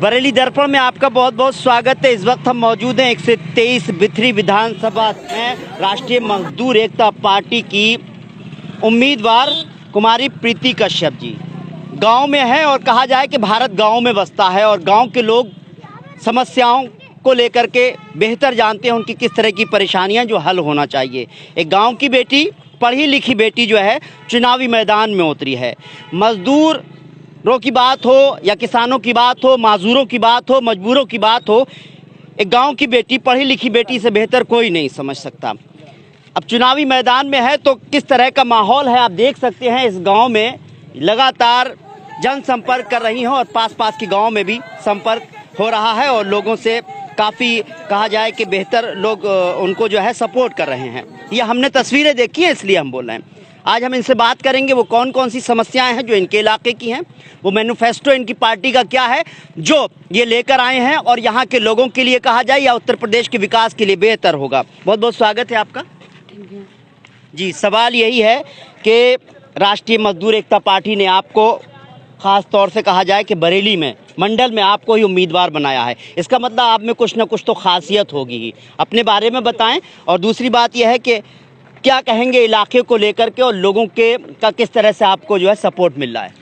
बरेली दर्पण में आपका बहुत बहुत स्वागत है। इस वक्त हम मौजूद हैं 123 बिथरी विधानसभा में राष्ट्रीय मजदूर एकता पार्टी की उम्मीदवार कुमारी प्रीति कश्यप जी गांव में है और कहा जाए कि भारत गांव में बसता है और गांव के लोग समस्याओं को लेकर के बेहतर जानते हैं, उनकी किस तरह की परेशानियां जो हल होना चाहिए। एक गांव की बेटी, पढ़ी लिखी बेटी जो है चुनावी मैदान में उतरी है। मजदूरों की बात हो या किसानों की बात हो, माजूरों की बात हो, मजबूरों की बात हो, एक गांव की बेटी, पढ़ी लिखी बेटी से बेहतर कोई नहीं समझ सकता। अब चुनावी मैदान में है तो किस तरह का माहौल है आप देख सकते हैं। इस गांव में लगातार जनसंपर्क कर रही हैं और पास के गांव में भी संपर्क हो रहा है और लोगों से काफ़ी कहा जाए कि बेहतर लोग उनको जो है सपोर्ट कर रहे हैं। ये हमने तस्वीरें देखी हैं इसलिए हम बोल रहे हैं। आज हम इनसे बात करेंगे वो कौन कौन सी समस्याएं हैं जो इनके इलाके की हैं, वो मैनिफेस्टो इनकी पार्टी का क्या है जो ये लेकर आए हैं और यहाँ के लोगों के लिए कहा जाए या उत्तर प्रदेश के विकास के लिए बेहतर होगा। बहुत बहुत स्वागत है आपका जी। सवाल यही है कि राष्ट्रीय मजदूर एकता पार्टी ने आपको खास तौर से कहा जाए कि बरेली में मंडल में आपको ही उम्मीदवार बनाया है, इसका मतलब आप में कुछ ना कुछ तो खासियत होगी ही। अपने बारे में बताएं और दूसरी बात यह है कि क्या कहेंगे इलाके को लेकर के और लोगों के का किस तरह से आपको जो है सपोर्ट मिल रहा है।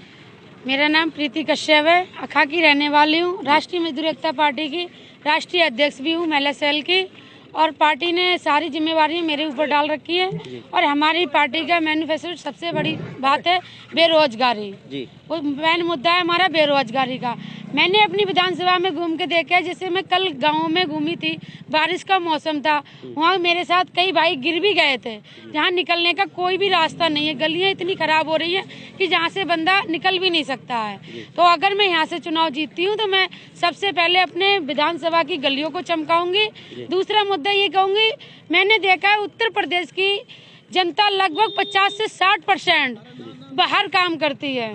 मेरा नाम प्रीति कश्यप है, अखा की रहने वाली हूँ। राष्ट्रीय मजदूर एकता पार्टी की राष्ट्रीय अध्यक्ष भी हूँ, महिला सेल की, और पार्टी ने सारी जिम्मेवारियां मेरे ऊपर डाल रखी है। और हमारी पार्टी का मैनिफेस्टो सबसे बड़ी बात है बेरोजगारी। वो मेन मुद्दा है हमारा बेरोजगारी का। मैंने अपनी विधानसभा में घूम के देखा है, जैसे मैं कल गाँव में घूमी थी, बारिश का मौसम था, वहाँ मेरे साथ कई भाई गिर भी गए थे। जहाँ निकलने का कोई भी रास्ता नहीं है, गलियाँ इतनी खराब हो रही है कि जहाँ से बंदा निकल भी नहीं सकता है। तो अगर मैं यहाँ से चुनाव जीतती हूँ तो मैं सबसे पहले अपने विधानसभा की गलियों को चमकाऊंगी। दूसरा मुद्दा ये कहूँगी, मैंने देखा है उत्तर प्रदेश की जनता लगभग 50 से 60% बाहर काम करती है,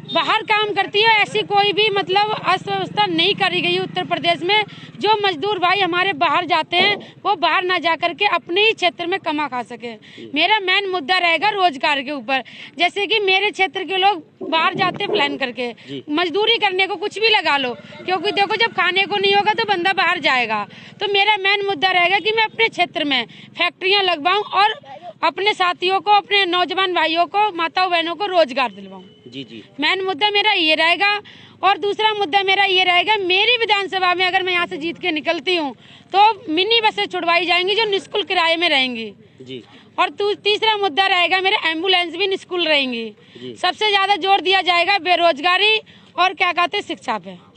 बाहर काम करती है। ऐसी कोई भी मतलब अर्थव्यवस्था नहीं करी गई उत्तर प्रदेश में। जो मजदूर भाई हमारे बाहर जाते हैं वो बाहर ना जा करके अपने ही क्षेत्र में कमा खा सके। मेरा मेन मुद्दा रहेगा रोजगार के ऊपर। जैसे कि मेरे क्षेत्र के लोग बाहर जाते प्लान करके, मजदूरी करने को कुछ भी लगा लो, क्योंकि देखो जब खाने को नहीं होगा तो बंदा बाहर जाएगा। तो मेरा मेन मुद्दा रहेगा कि मैं अपने क्षेत्र में फैक्ट्रियाँ लगवाऊँ और अपने साथियों को, अपने नौजवान भाइयों को, माताओं बहनों को रोजगार दिलवाऊँ। जी मेन मुद्दा मेरा ये रहेगा। और दूसरा मुद्दा मेरा ये रहेगा, मेरी विधानसभा में अगर मैं यहाँ से जीत के निकलती हूँ तो मिनी बसें छुड़वाई जाएंगी जो निःशुल्क किराए में रहेंगी जी। और तीसरा मुद्दा रहेगा मेरे एम्बुलेंस भी निःशुल्क रहेंगी। सबसे ज्यादा जोर दिया जाएगा बेरोजगारी और क्या कहते हैं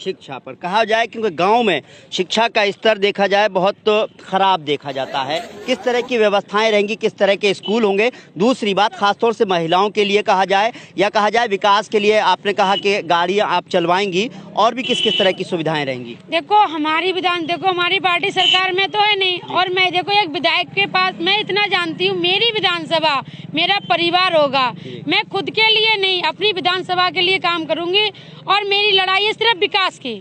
शिक्षा पर कहा जाए, क्योंकि गांव में शिक्षा का स्तर देखा जाए बहुत खराब देखा जाता है। किस तरह की व्यवस्थाएं रहेंगी, किस तरह के स्कूल होंगे। दूसरी बात खासतौर से महिलाओं के लिए कहा जाए या कहा जाए विकास के लिए आपने कहा कि गाड़ियां आप चलवाएंगी, और भी किस किस तरह की सुविधाएं रहेंगी। देखो हमारी हमारी पार्टी सरकार में तो है नहीं, और मैं देखो एक विधायक के पास मैं इतना जानती हूँ, मेरी विधानसभा मेरा परिवार होगा। मैं खुद के लिए नहीं अपनी विधानसभा के लिए काम करूंगी और मेरी लड़ाई है सिर्फ विकास की।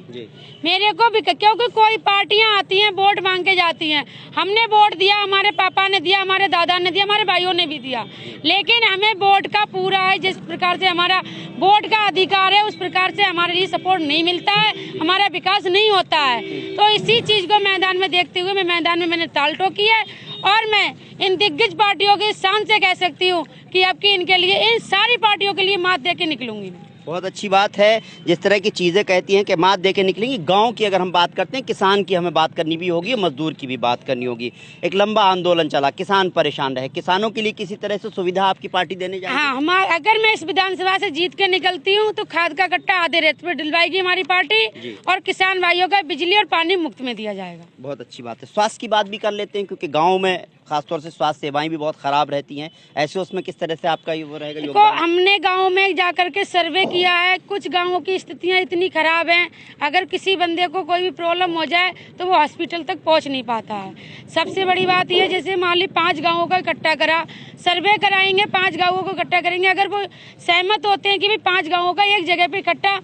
मेरे को भी, क्योंकि कोई पार्टियां आती हैं वोट मांग के जाती हैं। हमने वोट दिया, हमारे पापा ने दिया, हमारे दादा ने दिया, हमारे भाइयों ने भी दिया, लेकिन हमें वोट का पूरा है, जिस प्रकार से हमारा वोट का अधिकार है उस प्रकार से हमारे लिए सपोर्ट नहीं मिलता है, हमारा विकास नहीं होता है। तो इसी चीज को मैदान में देखते हुए मैं मैदान में मैंने ताल ठोकी है और मैं इन दिग्गज पार्टियों के शान से कह सकती हूँ कि अब की इनके लिए, इन सारी पार्टियों के लिए मात दे के निकलूंगी। बहुत अच्छी बात है जिस तरह की चीज़ें कहती हैं कि मात दे के निकलेंगी। गांव की अगर हम बात करते हैं, किसान की हमें बात करनी भी होगी, मजदूर की भी बात करनी होगी। एक लंबा आंदोलन चला, किसान परेशान रहे, किसानों के लिए किसी तरह से सुविधा आपकी पार्टी देने जाएगी। हाँ, अगर मैं इस विधानसभा से जीत के निकलती हूँ तो खाद का कट्टा आधे रेट पे दिलवाएगी हमारी पार्टी, और किसान भाइयों का बिजली और पानी मुफ्त में दिया जाएगा। बहुत अच्छी बात है। स्वास्थ्य की बात भी कर लेते हैं, क्योंकि गाँव में खासतौर से स्वास्थ्य सेवाएं भी बहुत खराब रहती हैं। ऐसे उसमें किस तरह से आपका वो रहेगा योगदान? हमने गांव में जाकर के सर्वे किया है, कुछ गांवों की स्थितियां इतनी खराब हैं, अगर किसी बंदे को कोई भी प्रॉब्लम हो जाए तो वो हॉस्पिटल तक पहुंच नहीं पाता है। सबसे बड़ी बात यह, जैसे मान ली 5 गाँवों का इकट्ठा करा, सर्वे कराएंगे, 5 गाँवों को इकट्ठा करेंगे, अगर वो सहमत होते हैं कि भाई 5 गाँवों का एक जगह पे इकट्ठा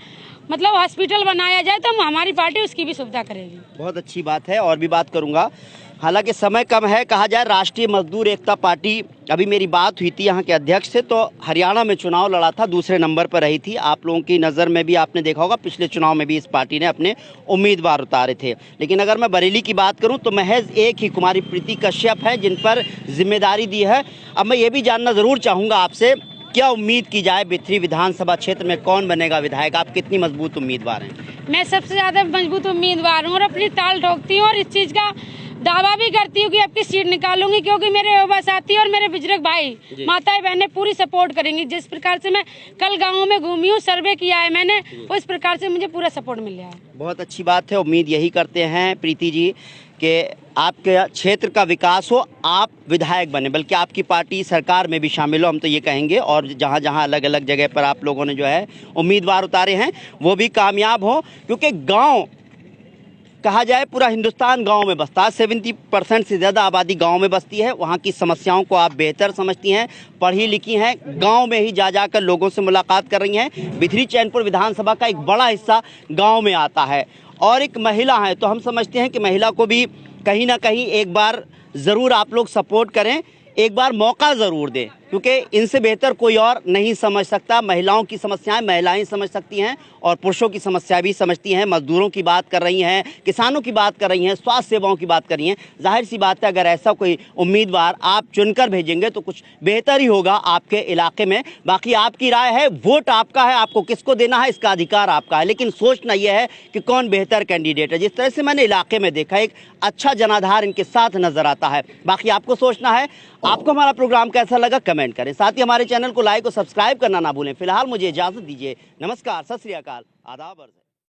मतलब हॉस्पिटल बनाया जाए तो हमारी पार्टी उसकी भी सुविधा करेगी। बहुत अच्छी बात है। और भी बात करूँगा हालांकि समय कम है, कहा जाए राष्ट्रीय मजदूर एकता पार्टी, अभी मेरी बात हुई थी यहाँ के अध्यक्ष से, तो हरियाणा में चुनाव लड़ा था, दूसरे नंबर पर रही थी। आप लोगों की नज़र में भी आपने देखा होगा पिछले चुनाव में भी इस पार्टी ने अपने उम्मीदवार उतारे थे। लेकिन अगर मैं बरेली की बात करूँ तो महज एक ही कुमारी प्रीति कश्यप है जिन पर जिम्मेदारी दी है। अब मैं ये भी जानना ज़रूर चाहूँगा आपसे, क्या उम्मीद की जाए बिथरी विधानसभा क्षेत्र में कौन बनेगा विधायक? आप कितनी मजबूत उम्मीदवार हैं? मैं सबसे ज़्यादा मजबूत उम्मीदवार हूँ और अपनी ताल ठोकती हूँ और इस चीज़ का दावा भी करती हूँ कि आपकी सीट निकालूंगी, क्योंकि मेरे युवा साथी और मेरे बुजुर्ग भाई माताएं बहनें पूरी सपोर्ट करेंगी। जिस प्रकार से मैं कल गाँव में घूमी हूँ, सर्वे किया है मैंने, उस प्रकार से मुझे पूरा सपोर्ट मिल रहा है। बहुत अच्छी बात है, उम्मीद यही करते हैं प्रीति जी कि आपके क्षेत्र का विकास हो, आप विधायक बने, बल्कि आपकी पार्टी सरकार में भी शामिल हो, हम तो ये कहेंगे। और जहाँ जहाँ अलग अलग जगह पर आप लोगों ने जो है उम्मीदवार उतारे हैं वो भी कामयाब हो, क्योंकि गांव, कहा जाए पूरा हिंदुस्तान गांव में बसता है, 70% से ज़्यादा आबादी गांव में बसती है। वहाँ की समस्याओं को आप बेहतर समझती हैं, पढ़ी लिखी हैं, गांव में ही जा जाकर लोगों से मुलाकात कर रही हैं। बिथरी चैनपुर विधानसभा का एक बड़ा हिस्सा गांव में आता है और एक महिला है, तो हम समझते हैं कि महिला को भी कहीं ना कहीं एक बार ज़रूर आप लोग सपोर्ट करें, एक बार मौका ज़रूर दें, क्योंकि इनसे बेहतर कोई और नहीं समझ सकता। महिलाओं की समस्याएं महिलाएं समझ सकती हैं और पुरुषों की समस्या भी समझती हैं। मजदूरों की बात कर रही हैं, किसानों की बात कर रही हैं, स्वास्थ्य सेवाओं की बात कर रही हैं। जाहिर सी बात है, अगर ऐसा कोई उम्मीदवार आप चुनकर भेजेंगे तो कुछ बेहतर ही होगा आपके इलाके में। बाकी आपकी राय है, वोट आपका है, आपको किसको देना है इसका अधिकार आपका है, लेकिन सोचना यह है कि कौन बेहतर कैंडिडेट है। जिस तरह से मैंने इलाके में देखा, एक अच्छा जनाधार इनके साथ नजर आता है। बाकी आपको सोचना है। आपको हमारा प्रोग्राम कैसा लगा कमेंट करें, साथ ही हमारे चैनल को लाइक और सब्सक्राइब करना ना भूलें। फिलहाल मुझे इजाजत दीजिए। नमस्कार, सत श्री अकाल, आदाब।